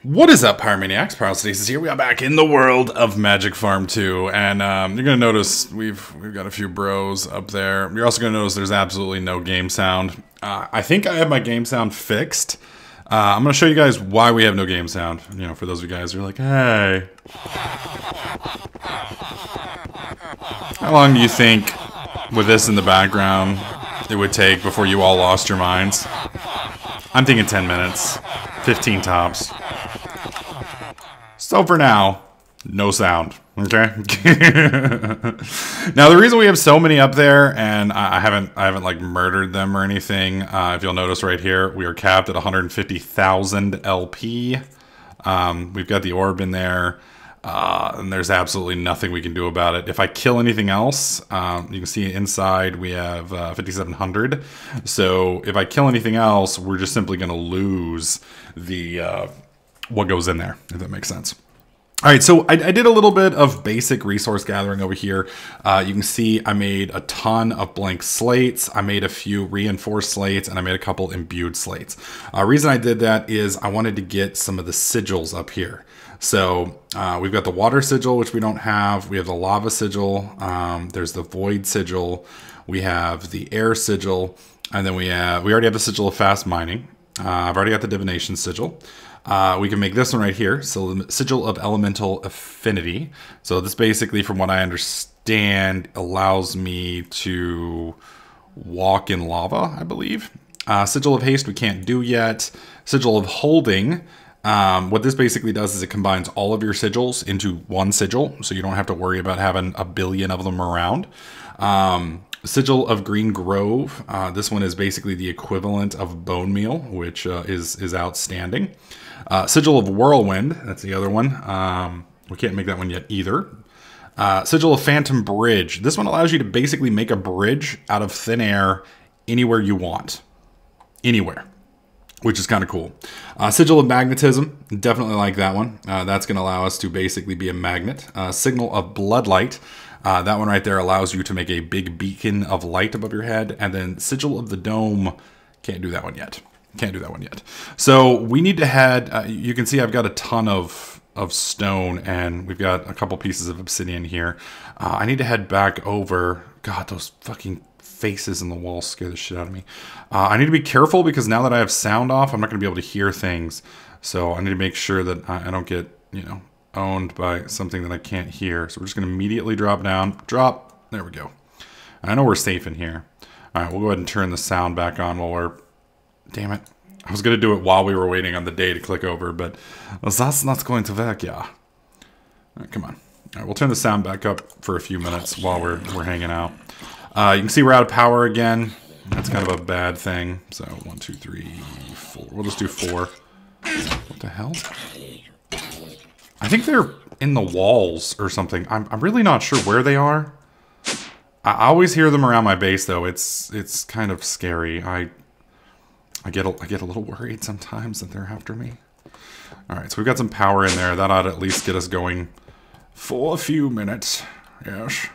What is up, Pyromaniacs? Pyrostasis here. We are back in the world of Magic Farm 2, and you're gonna notice we've got a few bros up there. You're also gonna notice there's absolutely no game sound. I think I have my game sound fixed. I'm gonna show you guys why we have no game sound. You know, for those of you guys who are like, hey, how long do you think with this in the background it would take before you all lost your minds? I'm thinking 10 minutes, 15 tops. So for now, no sound, okay? Now the reason we have so many up there, and I haven't like murdered them or anything, if you'll notice right here, we are capped at 150,000 LP. We've got the orb in there, and there's absolutely nothing we can do about it. If I kill anything else, you can see inside we have 5,700. So if I kill anything else, we're just simply going to lose the what goes in there, if that makes sense. All right, so I did a little bit of basic resource gathering over here. You can see I made a ton of blank slates. I made a few reinforced slates, and I made a couple imbued slates. Reason I did that is I wanted to get some of the sigils up here. So we've got the water sigil, which we don't have. We have the lava sigil. There's the void sigil. We have the air sigil, and then we already have the sigil of fast mining. I've already got the divination sigil. We can make this one right here. So the sigil of elemental affinity. So this basically, from what I understand, allows me to walk in lava, I believe. Sigil of haste we can't do yet. Sigil of holding. What this basically does is it combines all of your sigils into one sigil. So you don't have to worry about having a billion of them around. Sigil of Green Grove. This one is basically the equivalent of bone meal, which is outstanding. Sigil of Whirlwind, that's the other one. We can't make that one yet either. Sigil of Phantom Bridge. This one allows you to basically make a bridge out of thin air anywhere you want. Anywhere. Which is kind of cool. Sigil of Magnetism. Definitely like that one. That's going to allow us to basically be a magnet. Signal of Bloodlight. That one right there allows you to make a big beacon of light above your head. And then Sigil of the Dome. Can't do that one yet. Can't do that one yet. So we need to head, you can see I've got a ton of stone, and we've got a couple pieces of obsidian here. I need to head back over. God, those fucking faces in the wall scare the shit out of me. I need to be careful because now that I have sound off, I'm not going to be able to hear things. So I need to make sure that I don't get, you know, owned by something that I can't hear. So we're just going to immediately drop down. Drop. There we go. I know we're safe in here. All right, we'll go ahead and turn the sound back on while we're... Damn it. I was going to do it while we were waiting on the day to click over, but that's not going to work, yeah. All right, come on. All right, we'll turn the sound back up for a few minutes while we're hanging out. You can see we're out of power again. That's kind of a bad thing. So 1, 2, 3, 4. We'll just do 4. What the hell? I think they're in the walls or something. I'm really not sure where they are. I always hear them around my base, though. It's kind of scary. I get a little worried sometimes that they're after me. All right, so we've got some power in there. That ought to at least get us going for a few minutes. Yes.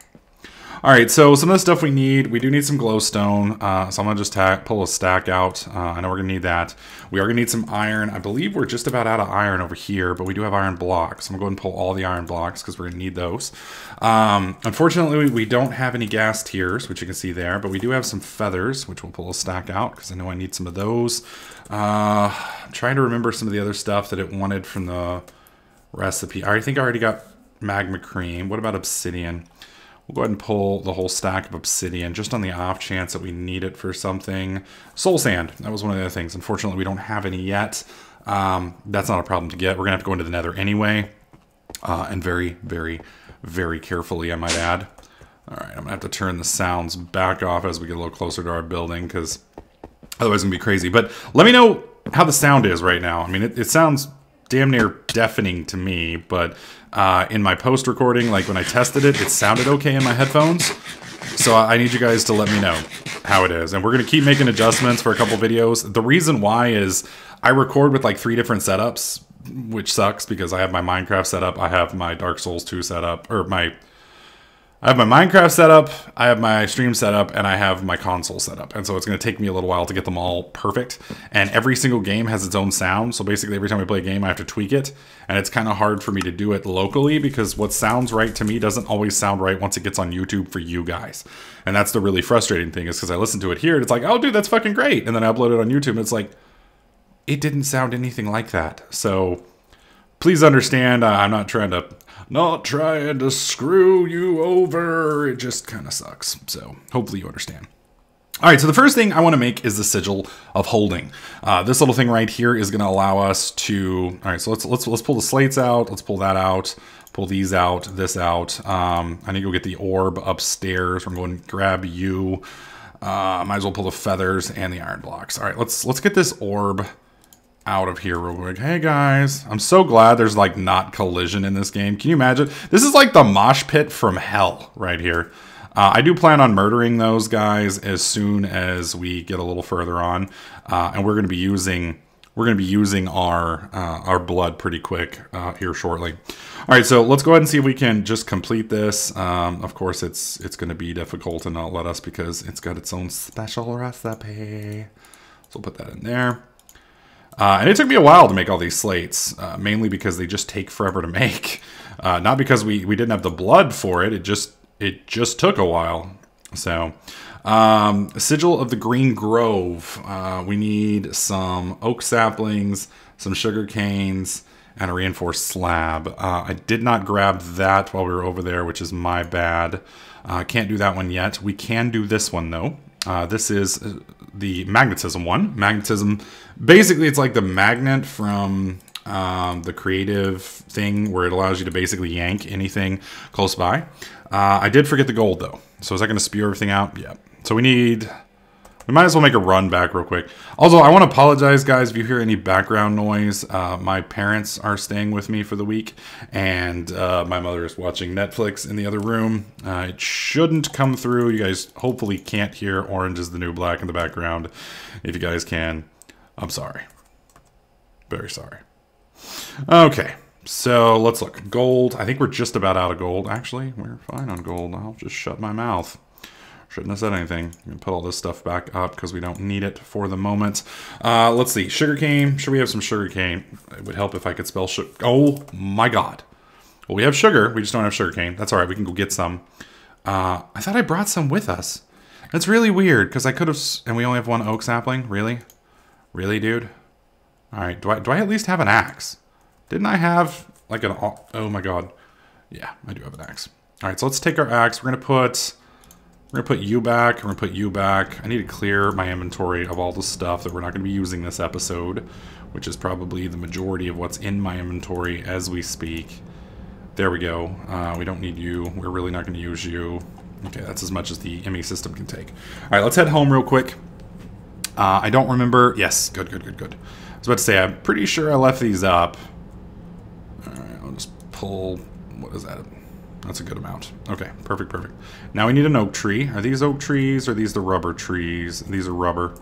All right, so some of the stuff we do need some glowstone. So I'm gonna just pull a stack out. I know we're gonna need that. We are gonna need some iron. I believe we're just about out of iron over here, but we do have iron blocks. I'm gonna go ahead and pull all the iron blocks because we're gonna need those. Unfortunately, we don't have any gas tiers, which you can see there, but we do have some feathers, which we'll pull a stack out because I know I need some of those. I'm trying to remember some of the other stuff that it wanted from the recipe. I think I already got magma cream. What about obsidian? We'll go ahead and pull the whole stack of obsidian just on the off chance that we need it for something. Soul sand. That was one of the other things. Unfortunately, we don't have any yet. That's not a problem to get. We're going to have to go into the nether anyway. And very, very, very carefully, I might add. All right, I'm going to have to turn the sounds back off as we get a little closer to our building because otherwise it's going to be crazy. But let me know how the sound is right now. I mean, it sounds damn near deafening to me, but in my post recording, like when I tested it, it sounded okay in my headphones. So I need you guys to let me know how it is. And we're going to keep making adjustments for a couple videos. The reason why is I record with like 3 different setups, which sucks because I have my Minecraft setup, I have my Dark Souls 2 setup, or my I have my Minecraft set up, I have my stream set up, and I have my console set up. And so it's going to take me a little while to get them all perfect. And every single game has its own sound. So basically every time I play a game, I have to tweak it. And it's kind of hard for me to do it locally because what sounds right to me doesn't always sound right once it gets on YouTube for you guys. And that's the really frustrating thing is because I listen to it here and it's like, oh, dude, that's fucking great. And then I upload it on YouTube and it's like, it didn't sound anything like that. So please understand, I'm not trying to screw you over. It just kind of sucks. So hopefully you understand. All right, so the first thing I want to make is the sigil of holding. This little thing right here is going to allow us to. All right, so let's pull the slates out. Let's pull that out. Pull these out. This out. I need to go get the orb upstairs. We're going to grab you. Might as well pull the feathers and the iron blocks. All right, let's get this orb out of here real quick. Hey guys, I'm so glad there's like not collision in this game. Can you imagine? This is like the mosh pit from hell right here. I do plan on murdering those guys as soon as we get a little further on, and we're going to be using our blood pretty quick here shortly. All right, so let's go ahead and see if we can just complete this. Of course, it's going to be difficult and not let us because it's got its own special recipe. So we'll put that in there. And it took me a while to make all these slates, mainly because they just take forever to make. Not because we didn't have the blood for it, it just took a while. So, Sigil of the Green Grove. We need some oak saplings, some sugar canes, and a reinforced slab. I did not grab that while we were over there, which is my bad. Can't do that one yet. We can do this one, though. This is the magnetism one. Magnetism, basically it's like the magnet from the creative thing where it allows you to basically yank anything close by. I did forget the gold though. So is that going to spew everything out? Yeah. So we might as well make a run back real quick. Also, I want to apologize, guys, if you hear any background noise. My parents are staying with me for the week, and my mother is watching Netflix in the other room. It shouldn't come through. You guys hopefully can't hear Orange is the New Black in the background. If you guys can, I'm sorry. Very sorry. Okay, so let's look. Gold. I think we're just about out of gold. Actually, we're fine on gold. I'll just shut my mouth. Shouldn't have said anything. I'm going to put all this stuff back up because we don't need it for the moment. Let's see. Sugarcane. Should we have some sugarcane? It would help if I could spell sugar. Oh my god. Well, we have sugar. We just don't have sugarcane. That's all right. We can go get some. I thought I brought some with us. That's really weird because I could have... And we only have one oak sapling? Really? Really, dude? All right. Do I at least have an axe? Didn't I have like an... Oh my god. Yeah, I do have an axe. All right. So let's take our axe. We're going to put you back. We're going to put you back. I need to clear my inventory of all the stuff that we're not going to be using this episode, which is probably the majority of what's in my inventory as we speak. There we go. We don't need you. We're really not going to use you. Okay, that's as much as the ME system can take. All right, let's head home real quick. I don't remember. Yes, good. I was about to say, I'm pretty sure I left these up. All right, I'll just pull... What is that? That's a good amount. Okay, perfect. Now we need an oak tree. Are these oak trees or are these the rubber trees? These are rubber.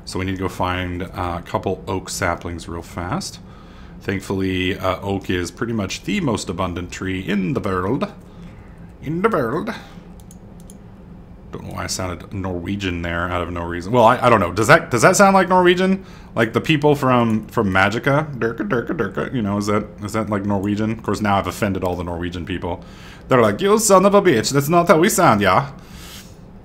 So we need to go find a couple oak saplings real fast. Thankfully, oak is pretty much the most abundant tree in the world. Don't know why I sounded Norwegian there out of no reason. Well, I don't know. Does that sound like Norwegian? Like the people from Magica? Durka. You know, is that like Norwegian? Of course, now I've offended all the Norwegian people. They're like, you son of a bitch. That's not how we sound, yeah.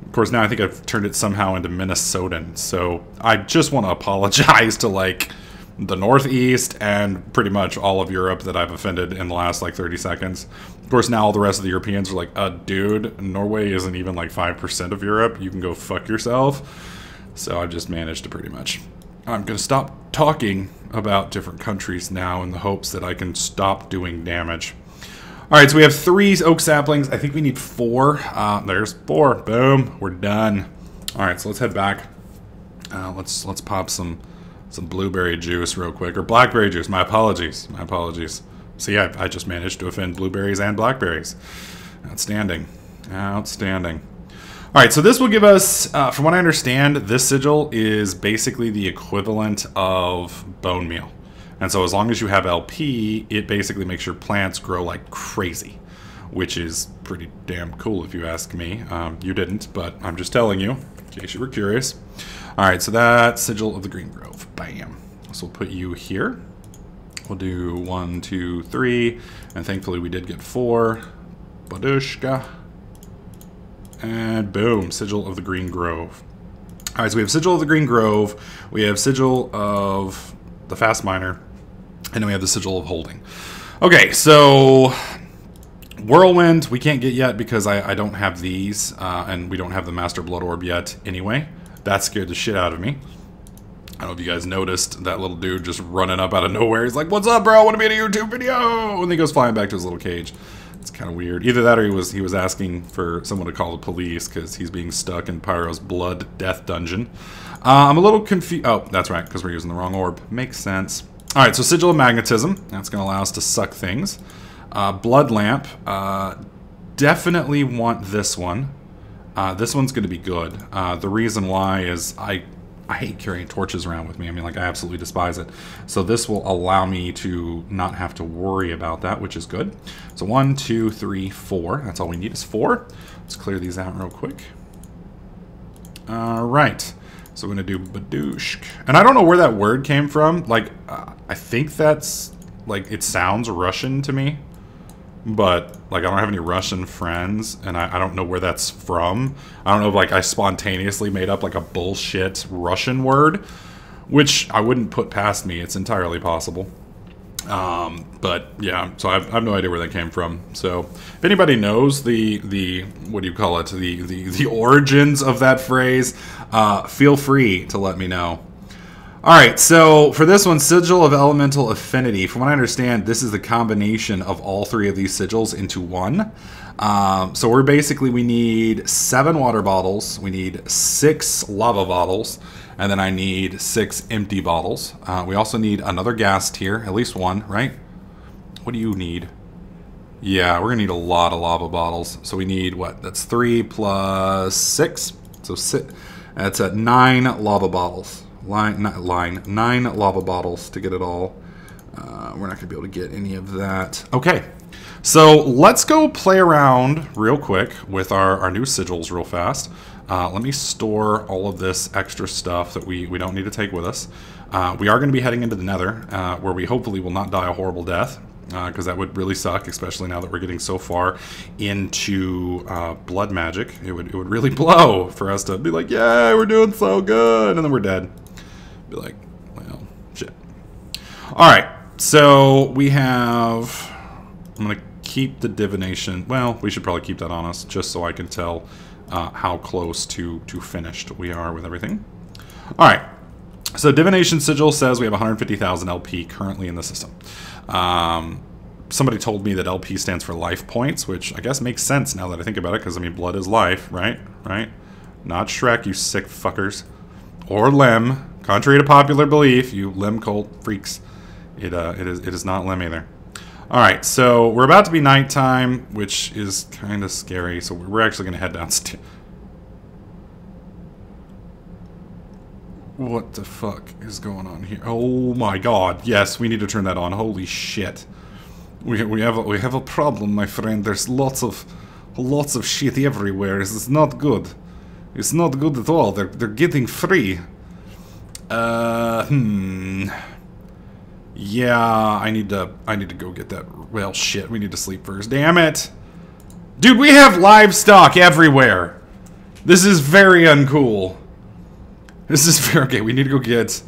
Of course, now I think I've turned it somehow into Minnesotan. So I just want to apologize to like the Northeast and pretty much all of Europe that I've offended in the last like 30 seconds. Of course, now all the rest of the Europeans are like, dude, Norway isn't even like 5% of Europe. You can go fuck yourself. So I've just managed to pretty much... I'm going to stop talking about different countries now in the hopes that I can stop doing damage. All right, so we have 3 oak saplings. I think we need 4. There's 4. Boom. We're done. All right, so let's head back. Let's pop some blueberry juice real quick, or blackberry juice. My apologies. See, I just managed to offend blueberries and blackberries. Outstanding. All right, so this will give us, from what I understand, this sigil is basically the equivalent of bone meal. And so as long as you have LP, it basically makes your plants grow like crazy. which is pretty damn cool if you ask me. You didn't, but I'm just telling you, in case you were curious. Alright, so that's Sigil of the Green Grove. Bam. So we'll put you here. We'll do 1, 2, 3, and thankfully we did get 4. Badushka. And boom, Sigil of the Green Grove. Alright, so we have Sigil of the Green Grove, we have Sigil of the Fast Miner, and then we have the Sigil of Holding. Okay, so Whirlwind we can't get yet because I don't have these, and we don't have the Master Blood Orb yet anyway. That scared the shit out of me. I don't know if you guys noticed that little dude just running up out of nowhere. He's like, "What's up, bro? I want to be in a YouTube video!" And then he goes flying back to his little cage. It's kind of weird. Either that or he was asking for someone to call the police because he's being stuck in Pyro's blood death dungeon. I'm a little confused. Oh, that's right, because we're using the wrong orb. Makes sense. All right, so Sigil of Magnetism. That's going to allow us to suck things. Blood Lamp. Definitely want this one. This one's going to be good. The reason why is I hate carrying torches around with me. I mean, like, I absolutely despise it. So this will allow me to not have to worry about that, which is good. So 1, 2, 3, 4. That's all we need is 4. Let's clear these out real quick. All right. So we're going to do Badushk. And I don't know where that word came from. Like, I think that's, like, it sounds Russian to me. But, like, I don't have any Russian friends, and I don't know where that's from. I don't know if, like, I spontaneously made up, like, a bullshit Russian word, which I wouldn't put past me. It's entirely possible. But, yeah, so I have no idea where that came from. So, if anybody knows the what do you call it, the origins of that phrase, feel free to let me know. Alright, so for this one, Sigil of Elemental Affinity. From what I understand, this is the combination of all 3 of these sigils into one. So we're basically, we need 7 water bottles, we need 6 lava bottles, and then I need 6 empty bottles. We also need another gas tier, at least one, right? What do you need? Yeah, we're going to need a lot of lava bottles. So we need, what? That's 3 plus 6. So that's 9 lava bottles. 9 lava bottles to get it all. We're not going to be able to get any of that. Okay, so let's go play around real quick with our new sigils real fast. Let me store all of this extra stuff that we don't need to take with us. We are going to be heading into the Nether, where we hopefully will not die a horrible death. Because that would really suck, especially now that we're getting so far into blood magic. It would really blow for us to be like, yeah, we're doing so good, and then we're dead. Be like, well, shit. Alright, so we have... I'm going to keep the divination. Well, we should probably keep that on us, just so I can tell how close to finished we are with everything. Alright, so divination sigil says we have 150,000 LP currently in the system. Somebody told me that LP stands for life points, which I guess makes sense now that I think about it, because, I mean, blood is life, right? Right? Not Shrek, you sick fuckers. Or Lem. Contrary to popular belief, you Lem cult freaks. It is not Lem either. Alright, so we're about to be nighttime, which is kind of scary, so we're actually going to head downstairs. What the fuck is going on here? Oh my god, yes, we need to turn that on. Holy shit. We have a problem, my friend. There's lots of shit everywhere. It's not good. It's not good at all. They're getting free. Yeah, I need to go get that. Well, shit, we need to sleep first. Damn it. Dude, we have livestock everywhere. This is very uncool. This is very... Okay, we need to go get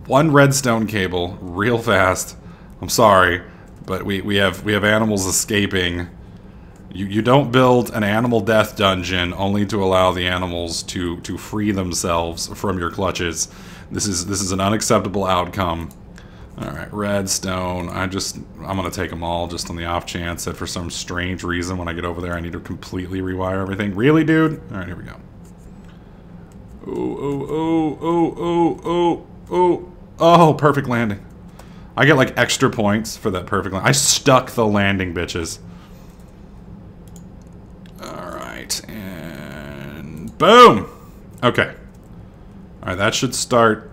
1 redstone cable real fast. I'm sorry, but we have animals escaping. You don't build an animal death dungeon only to allow the animals to free themselves from your clutches. This is an unacceptable outcome. Alright, redstone. I'm gonna take them all just on the off chance that for some strange reason when I get over there I need to completely rewire everything. Really, dude? Alright, here we go. Oh, perfect landing. I get like extra points for that perfect landing. I stuck the landing, bitches. Alright, and boom! Okay. Alright, that should start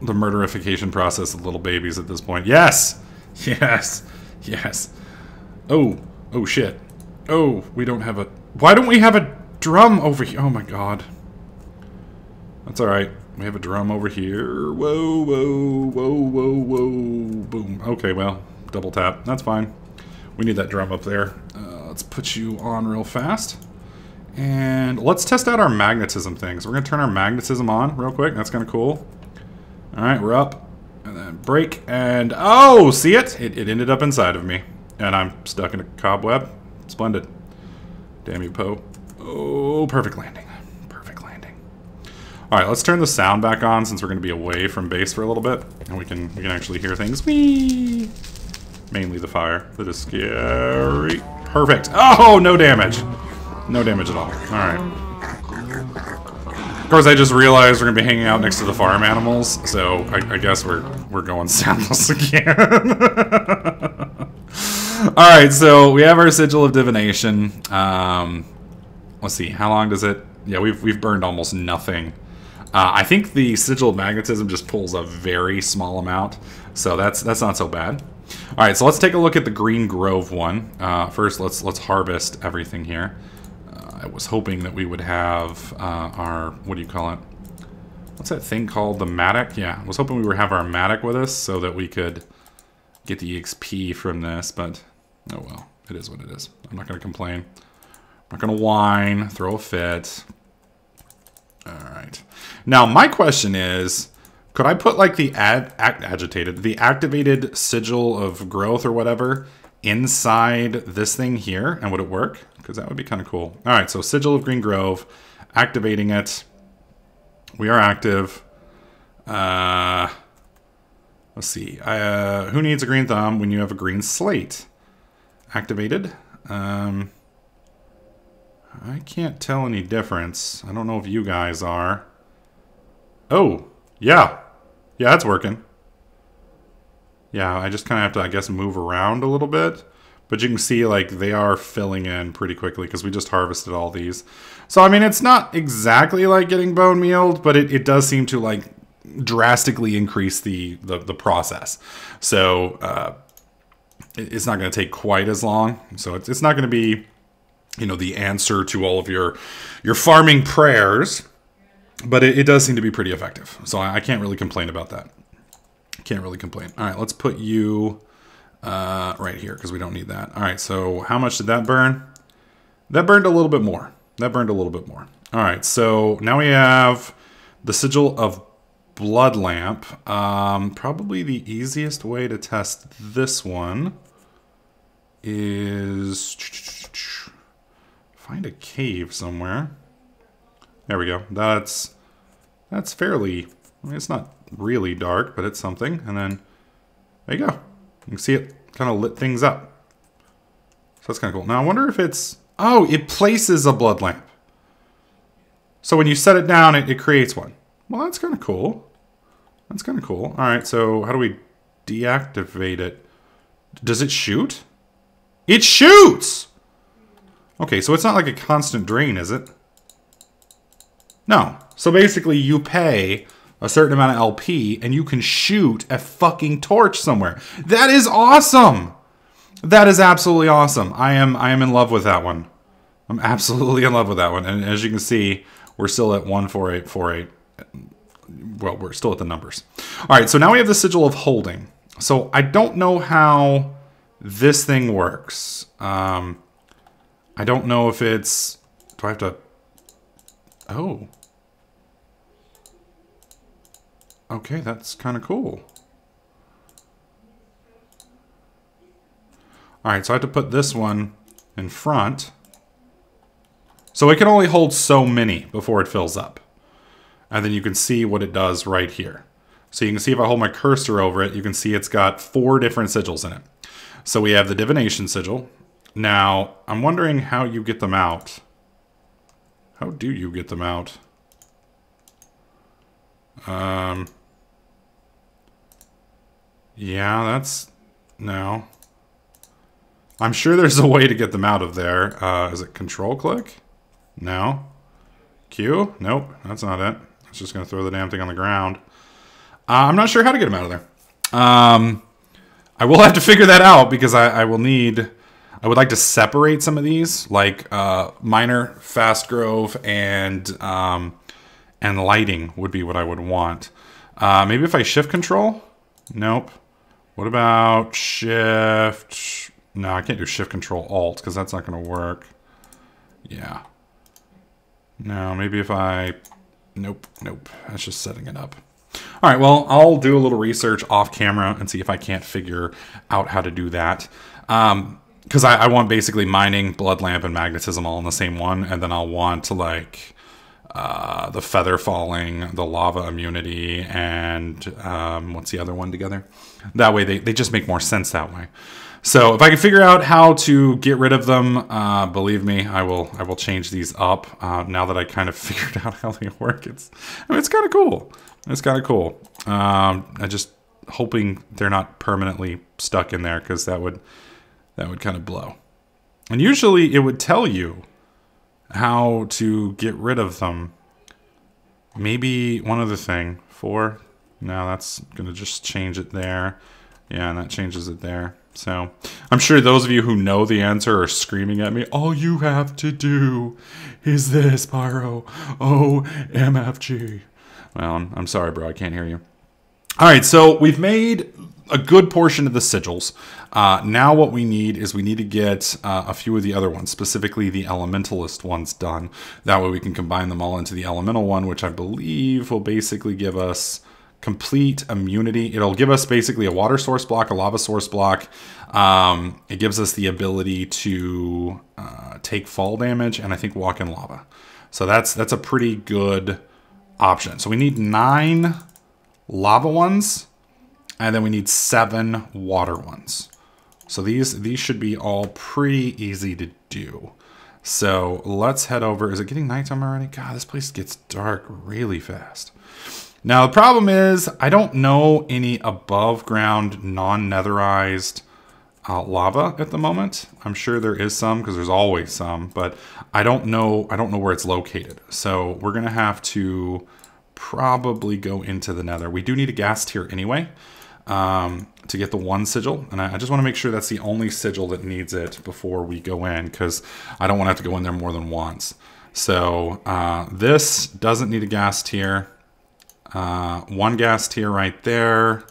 the murderification process of little babies at this point. Yes! Yes! Yes! Oh shit. Oh, we don't have a... Why don't we have a drum over here? Oh my god. That's alright. We have a drum over here. Whoa, whoa, whoa, whoa, whoa. Boom. Okay, well, double tap. That's fine. We need that drum up there. Let's put you on real fast. And let's test out our magnetism things. We're going to turn our magnetism on real quick. That's kind of cool. Alright, we're up. And then break. And, oh, see it? It ended up inside of me. And I'm stuck in a cobweb. Splendid. Damn you, Poe. Oh, perfect landing. Perfect landing. Alright, let's turn the sound back on since we're going to be away from base for a little bit. And we can actually hear things. Whee! Mainly the fire. That is scary. Perfect. Oh, no damage. No damage at all. Alright. Of course, I just realized we're going to be hanging out next to the farm animals, so I guess we're going soundless again. Alright, so we have our Sigil of Divination. Let's see, how long does it... Yeah, we've burned almost nothing. I think the Sigil of Magnetism just pulls a very small amount, so that's not so bad. Alright, so let's take a look at the Green Grove one. First, let's harvest everything here. I was hoping that we would have our... What do you call it? What's that thing called? The Matic? Yeah, I was hoping we would have our Matic with us so that we could get the XP from this, but oh well, it is what it is. I'm not going to complain. I'm not going to whine, throw a fit. Alright. Now, my question is, could I put like the activated Sigil of Growth or whatever inside this thing here, and would it work? Because that would be kind of cool. Alright, so Sigil of Green Grove, activating it. We are active. Let's see. Who needs a green thumb when you have a green slate? Activated. I can't tell any difference. I don't know if you guys are. Oh, yeah. Yeah, that's working. Yeah, I just kind of have to, I guess, move around a little bit. But you can see, like, they are filling in pretty quickly because we just harvested all these. So, I mean, it's not exactly like getting bone mealed, but it does seem to, like, drastically increase the process. So, it's not going to take quite as long. So, it's not going to be, you know, the answer to all of your farming prayers. But it does seem to be pretty effective. So, I can't really complain about that. Can't really complain. All right, let's put you... right here, because we don't need that. Alright, so how much did that burn? That burned a little bit more. That burned a little bit more. Alright, so now we have the Sigil of Blood Lamp. Probably the easiest way to test this one is... find a cave somewhere. There we go. That's fairly... I mean, it's not really dark, but it's something. And then, there you go. You can see it kind of lit things up. So that's kind of cool. Now I wonder if it's... Oh, it places a blood lamp. So when you set it down, it creates one. Well, that's kind of cool. That's kind of cool. Alright, so how do we deactivate it? Does it shoot? It shoots! Okay, so it's not like a constant drain, is it? No. So basically you pay a certain amount of LP, and you can shoot a fucking torch somewhere. That is awesome! That is absolutely awesome. I am in love with that one. I'm absolutely in love with that one. And as you can see, we're still at 14848. Well, we're still at the numbers. Alright, so now we have the Sigil of Holding. So I don't know how this thing works. I don't know if it's... Do I have to... Oh... Okay, that's kind of cool. Alright, so I have to put this one in front. So it can only hold so many before it fills up. And then you can see what it does right here. So you can see if I hold my cursor over it, you can see it's got 4 different sigils in it. So we have the Divination Sigil. Now, I'm wondering how you get them out. How do you get them out? Yeah, that's... No. I'm sure there's a way to get them out of there. Is it Control Click? No. Q? Nope, that's not it. It's just going to throw the damn thing on the ground. I'm not sure how to get them out of there. I will have to figure that out because I will need... I would like to separate some of these, like minor, fast grove, and lighting would be what I would want. Maybe if I shift control? Nope. What about shift? No, I can't do shift control alt because that's not going to work. Yeah. No, maybe if I... Nope. That's just setting it up. All right, well, I'll do a little research off camera and see if I can't figure out how to do that. Because I want basically mining, blood lamp, and magnetism all in the same one, and then I'll want like the feather falling, the lava immunity, and what's the other one together? That way they just make more sense that way. So if I can figure out how to get rid of them, believe me, I will change these up. Now that I kind of figured out how they work, it's kind of cool. It's kind of cool. I just hoping they're not permanently stuck in there because that would kind of blow. And usually it would tell you how to get rid of them. Maybe one other thing. 4. No, that's gonna just change it there. Yeah, and that changes it there. So I'm sure those of you who know the answer are screaming at me, all you have to do is this, Pyro. Oh, MFG. Well, I'm sorry, bro. I can't hear you. All right, so we've made a good portion of the sigils. Now what we need is we need to get a few of the other ones, specifically the elementalist ones done. That way we can combine them all into the elemental one, which I believe will basically give us complete immunity. It'll give us basically a water source block, a lava source block. It gives us the ability to take fall damage and I think walk in lava. So that's a pretty good option. So we need 9 lava ones, and then we need 7 water ones. So these should be all pretty easy to do. So let's head over. Is it getting nighttime already? God, this place gets dark really fast. Now the problem is I don't know any above ground non-netherized lava at the moment. I'm sure there is some because there's always some, but I don't know where it's located. So we're gonna have to probably go into the nether. We do need a gas tier anyway to get the 1 sigil, and I just want to make sure that's the only sigil that needs it before we go in, because I don't want to have to go in there more than once. So this doesn't need a gas tier. 1 gas tier right there.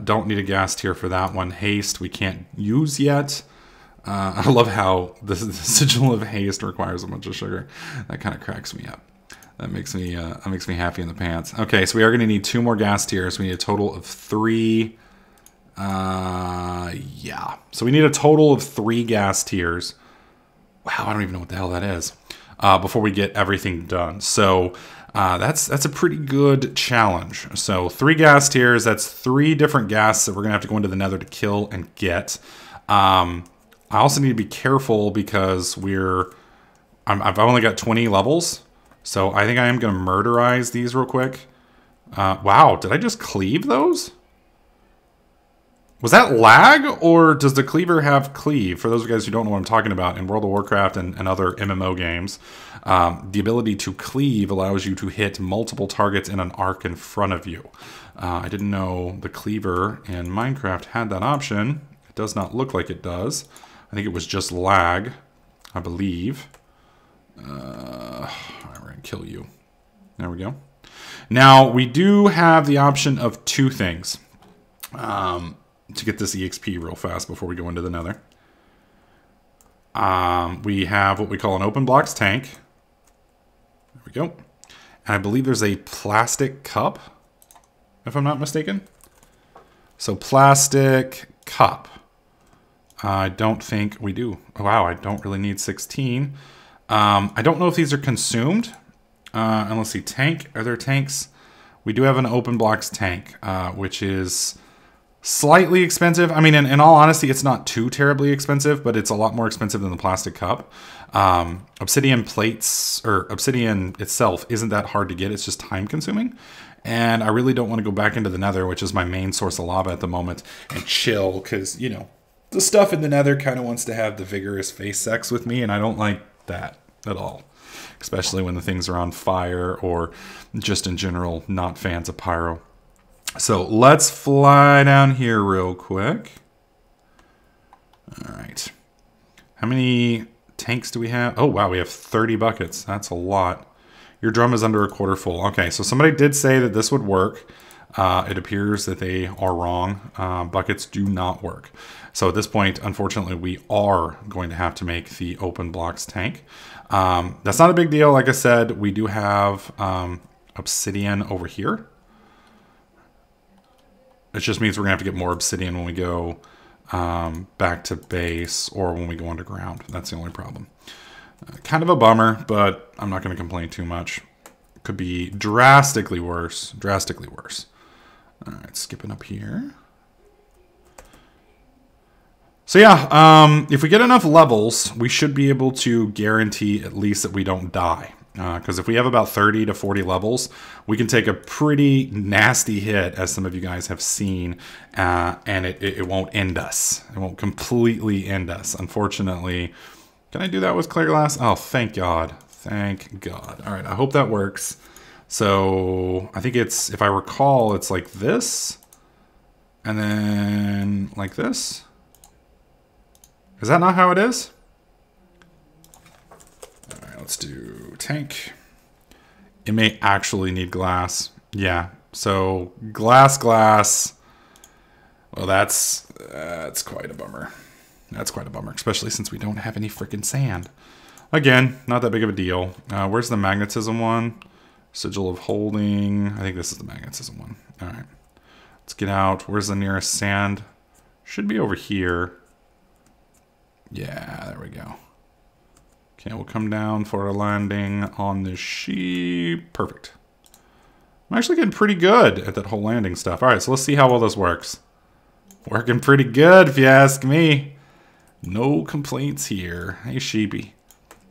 Don't need a gas tier for that one. Haste we can't use yet. I love how the sigil of haste requires a bunch of sugar. That kind of cracks me up. That makes me happy in the pants. Okay, so we are going to need 2 more gas tiers. We need a total of 3. Yeah. So we need a total of 3 gas tiers. Wow, I don't even know what the hell that is. Before we get everything done. So that's a pretty good challenge. So 3 gas tiers. That's 3 different gas that we're gonna have to go into the nether to kill and get. I also need to be careful because I've only got 20 levels. So I think I am going to murderize these real quick. Wow, did I just cleave those? Was that lag, or does the cleaver have cleave? For those of you guys who don't know what I'm talking about, in World of Warcraft and other MMO games, the ability to cleave allows you to hit multiple targets in an arc in front of you. I didn't know the cleaver in Minecraft had that option. It does not look like it does. I think it was just lag, I believe. All right, we're gonna kill you. There we go. Now we do have the option of 2 things to get this EXP real fast before we go into the nether. We have what we call an open blocks tank. There we go. And I believe there's a plastic cup, if I'm not mistaken. So plastic cup. I don't think we do. Wow, I don't really need 16. I don't know if these are consumed. And let's see, tank. Are there tanks? We do have an open blocks tank, which is slightly expensive. I mean, in all honesty, it's not too terribly expensive, but it's a lot more expensive than the plastic cup. Obsidian plates, or obsidian itself, isn't that hard to get. It's just time consuming. And I really don't want to go back into the nether, which is my main source of lava at the moment, and chill, because, you know, the stuff in the nether kind of wants to have the vigorous face sex with me, and I don't like that at all. Especially when the things are on fire, or just in general not fans of pyro. So let's fly down here real quick. All right. How many tanks do we have? Oh, wow, we have 30 buckets. That's a lot. Your drum is under a quarter full. Okay, so somebody did say that this would work. It appears that they are wrong. Buckets do not work. So at this point, unfortunately, we are going to have to make the open blocks tank. That's not a big deal. Like I said, we do have obsidian over here. It just means we're going to have to get more obsidian when we go back to base or when we go underground. That's the only problem. Kind of a bummer, but I'm not going to complain too much. Could be drastically worse. Drastically worse. All right, skipping up here. So yeah, if we get enough levels, we should be able to guarantee at least that we don't die. Because if we have about 30 to 40 levels, we can take a pretty nasty hit, as some of you guys have seen, and it won't end us. It won't completely end us, unfortunately. Can I do that with clear glass? Oh, thank God. Thank God. All right, I hope that works. So I think it's, if I recall, it's like this, and then like this. Is that not how it is? All right, let's do tank. It may actually need glass. Yeah, so glass. Well, that's quite a bummer. That's quite a bummer, especially since we don't have any freaking sand. Again, not that big of a deal. Where's the magnetism one? Sigil of holding. I think this is the magnetism one. All right, let's get out. Where's the nearest sand? Should be over here. Yeah, there we go. Okay, we'll come down for a landing on this sheep. Perfect. I'm actually getting pretty good at that whole landing stuff. All right, so let's see how well this works. Working pretty good, if you ask me. No complaints here. Hey, sheepy.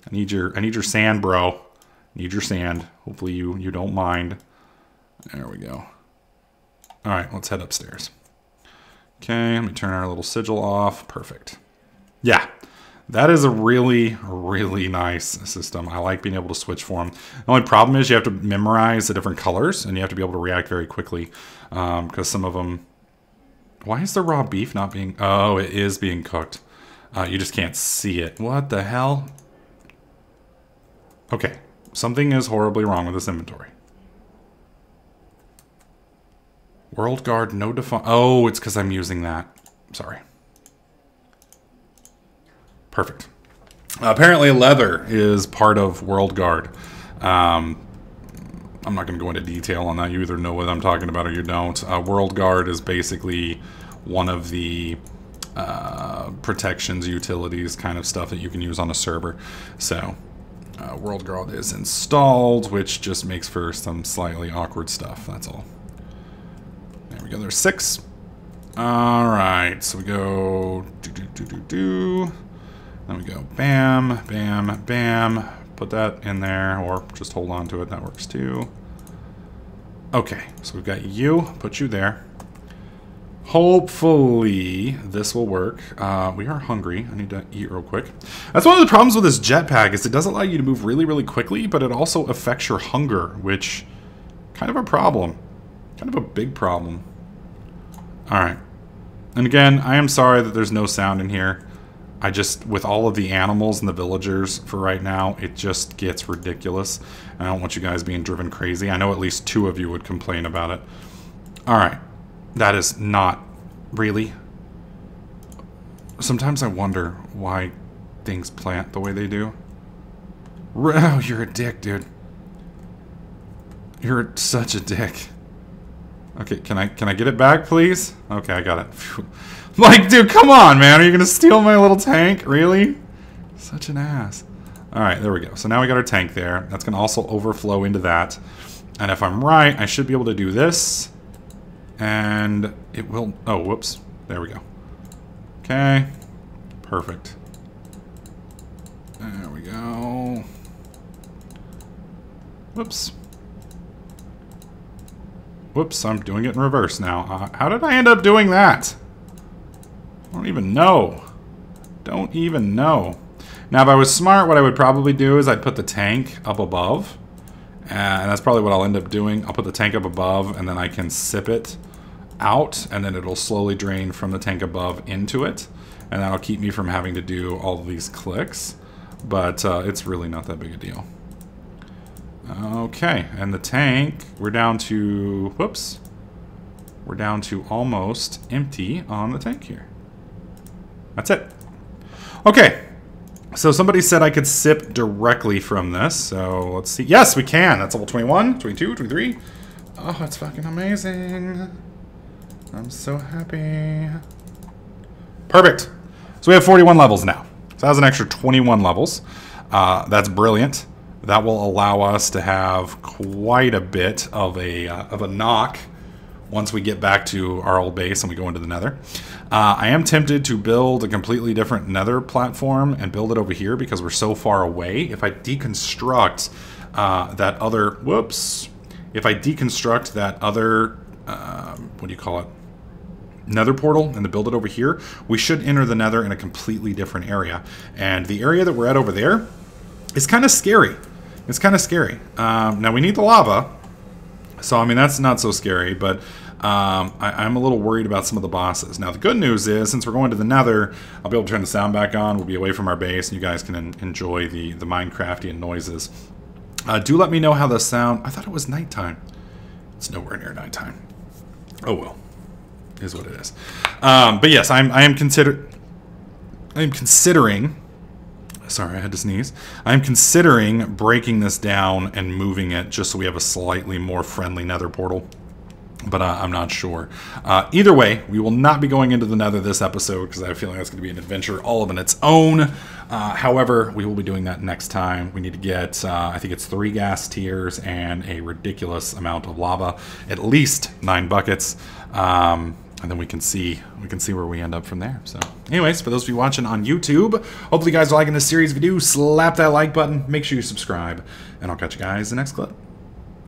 I need your sand, bro. Need your sand. Hopefully you don't mind. There we go. All right, let's head upstairs. Okay, let me turn our little sigil off. Perfect. Yeah, that is a really, really nice system. I like being able to switch for them. The only problem is you have to memorize the different colors, and you have to be able to react very quickly, because some of them... Why is the raw beef not being... Oh, it is being cooked. You just can't see it. What the hell? Okay, something is horribly wrong with this inventory. World Guard, no define... Oh, it's because I'm using that. Sorry. Perfect. Apparently leather is part of World Guard. I'm not going to go into detail on that. You either know what I'm talking about or you don't. World Guard is basically one of the protections, utilities, kind of stuff that you can use on a server. So, World Guard is installed, which just makes for some slightly awkward stuff. That's all. There we go. There's 6. All right. So we go do. Then we go bam, bam, bam. Put that in there, or just hold on to it. That works too. Okay, so we've got you. Put you there. Hopefully this will work. We are hungry. I need to eat real quick. That's one of the problems with this jetpack is it does allow you to move really, really quickly, but it also affects your hunger, which kind of a problem. Kind of a big problem. All right. And again, I am sorry that there's no sound in here. I just, with all of the animals and the villagers for right now, it just gets ridiculous. And I don't want you guys being driven crazy. I know at least 2 of you would complain about it. All right. That is not really. Sometimes I wonder why things plant the way they do. Oh, you're a dick, dude. You're such a dick. Okay, can I get it back, please? Okay, I got it. Phew. Like, dude, come on, man. Are you going to steal my little tank? Really? Such an ass. All right, there we go. So now we got our tank there. That's going to also overflow into that. And if I'm right, I should be able to do this. And it will... Oh, whoops. There we go. Okay. Perfect. There we go. Whoops. Whoops, I'm doing it in reverse now. How did I end up doing that? I don't even know. Don't even know. Now, if I was smart, what I would probably do is I'd put the tank up above. And that's probably what I'll end up doing. I'll put the tank up above, and then I can sip it out, and then it'll slowly drain from the tank above into it, and that'll keep me from having to do all of these clicks, but it's really not that big a deal. Okay, and the tank, we're down to, whoops, we're down to almost empty on the tank here. That's it. Okay, so somebody said I could sip directly from this, so let's see. Yes, we can. That's level 21, 22, 23. Oh, that's fucking amazing. I'm so happy. Perfect. So we have 41 levels now. So that's an extra 21 levels. That's brilliant. That will allow us to have quite a bit of a knock once we get back to our old base and we go into the nether. I am tempted to build a completely different nether platform and build it over here because we're so far away. If I deconstruct that other, whoops, if I deconstruct that other, what do you call it, nether portal and to build it over here, we should enter the nether in a completely different area. And the area that we're at over there is kind of scary. It's kind of scary. Now we need the lava, so I mean that's not so scary, but I'm a little worried about some of the bosses. Now the good news is, since we're going to the nether, I'll be able to turn the sound back on. We'll be away from our base, and you guys can enjoy the Minecraftian noises. Do let me know how the sound... I thought it was nighttime. It's nowhere near nighttime. Oh well, is what it is. But yes, I am considering. Sorry, I had to sneeze. I'm considering breaking this down and moving it just so we have a slightly more friendly nether portal. But I'm not sure. Either way, we will not be going into the nether this episode because I have a feeling that's going to be an adventure all of its own. However, we will be doing that next time. We need to get, I think it's 3 gas tiers and a ridiculous amount of lava. At least 9 buckets. And then we can see where we end up from there. So anyways, for those of you watching on YouTube, hopefully you guys are liking this series. If you do, slap that like button. Make sure you subscribe. And I'll catch you guys in the next clip.